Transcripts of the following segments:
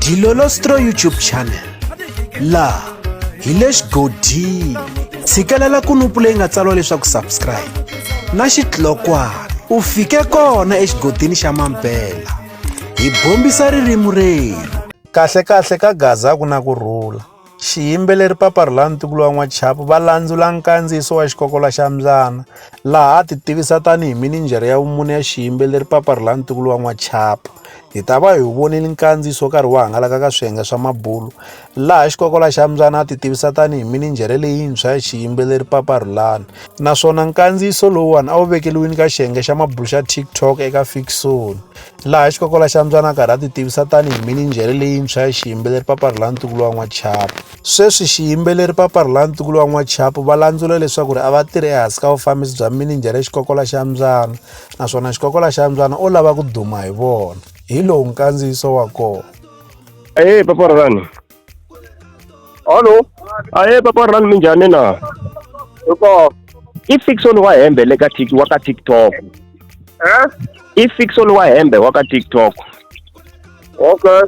Dilolostro YouTube channel la hi le xigodini tshikelela kunupu leyi nga tsariwa leswaku subscribe na xitlokwana u fike kona exigodini xa Mbyana hi bombisa ririmi rero kahle ka gaza ku na kurhula xiyimbeleri papa Rhulani ntukulu wa n'wachapu va landzula nkandziyiso wa Xikokola xa Mbyana laha a ti tivisa tanihi mininjere ya vumune ya xiyimbeleri papa Rhulani ntukulu wa n'wachapu hi ta va hi vonile nkandziyiso karhi wa hangalaka ka swiyenge swa mabulu laha Xikokola xa Mbyana a ti tivisa tanihi mininjere leyintshwa ya xiyimbeleri papa Rhulani naswona nkandziyiso lowuwani a wu vekeliwini ka xiyenge xa mabulu xa TikTok eka Xikokola laha Xikokola xa Mbyana karhi a ti tivisa tanihi mininjere leyintshwa ya xiyimbeleri papa Rhulani ntukulu wa n'wachapu sweswi xiyimbeleri papa Rhulani ntukulu wa n'wachapu va landzula leswaku a va tirhi ehansi ka vufambisi bya mininjere Xikokola xa Mbyana naswona Xikokola xa Mbyana u lava ku duma hi vona hi lowu nkandziyiso wa kona. Papa Rhulani. Hello. Papa Rhulani minjhani na? I Xikokola wa hembe le ka TikTok. I Xikokola wa hembe wa ka TikTok. Okay.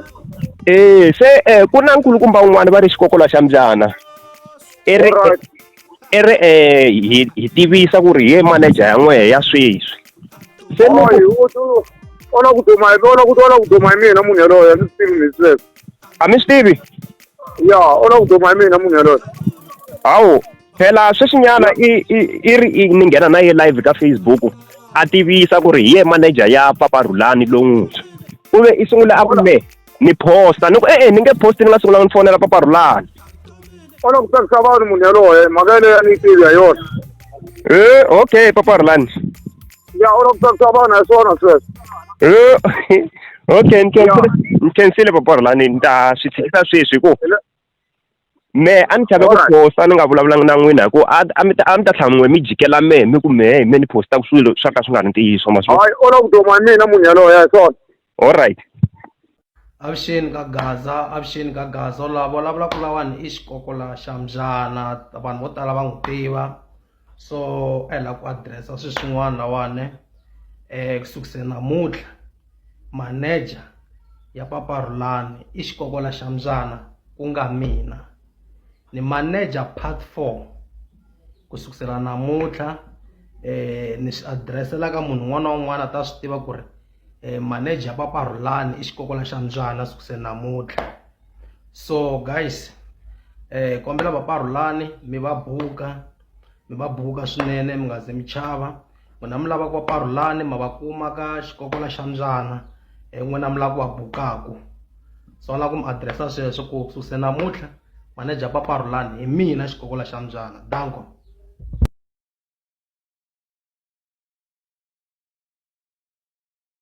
Se ku na nkulukumba un'wana va ri Xikokola xa Mbyana. Hi tivisa ku ri hi manager ya n'wehe ya sweswi. Se ona ku duma hi mina munhu yaloye a mi swi tivi mi sweswo. A mi swi tivi? Ya ona ku duma hi mina munhu yaloye. Hawu phela sweswinyana i ni nghena na ye live ka Facebook a tivisa ku ri hi ye manager ya papa Rhulani lontshwa u ve i sungula a ku ni posta ni ku ni nge posti ni nga sungula ni fonela papa Rhulani. Ona ku tsakisa vanhu munhu yaloye mhaka yaleyo a ni yi tivi ha yona. Okay papa Rhulani. Ya ona ku tsakisa vanhu hi swona sweswo. Okay ni khensile papa Rhulani ni ta swi tshikisa sweswi ku me a ni chava ku posta ni nga vulavulanga na n'wina hi ku a mi ta tlhela mi jikela mi ku me ni postaka swilo swa ka swi nga ri ntiyiso maswona. Hayi ona ku duma hi mina munhu yaloye hi swona. All right. Avuxeni ka gaza lava vulavulaka lawani i Xikokola xa Mbyana vanhu vo tala va n'wi tiva so la ku addressa swilo swin'wana lawani kusukisela namuntlha manager ya papa Rhulani i Xikokola xa Mbyana ku nga mina ni manager part 4 kusukisela namuntlha ni swi addressela ka munhu un'wana na un'wana ta swi tiva ku ri manager papa Rhulani i Xikokola xa Mbyana sukisela namuntlha. So guys kombela papa Rhulani mi va buka swinene mi nga ze mi chava n'wina mi lava ku papa Rhulani ma va kuma ka Xikokola xa Mbyana n'wina mi lava ku va bukaku so na ku mi addressa sweswo ku sukisela namuntlha manager papa Rhulani hi mina Xikokola xa Mbyana danko.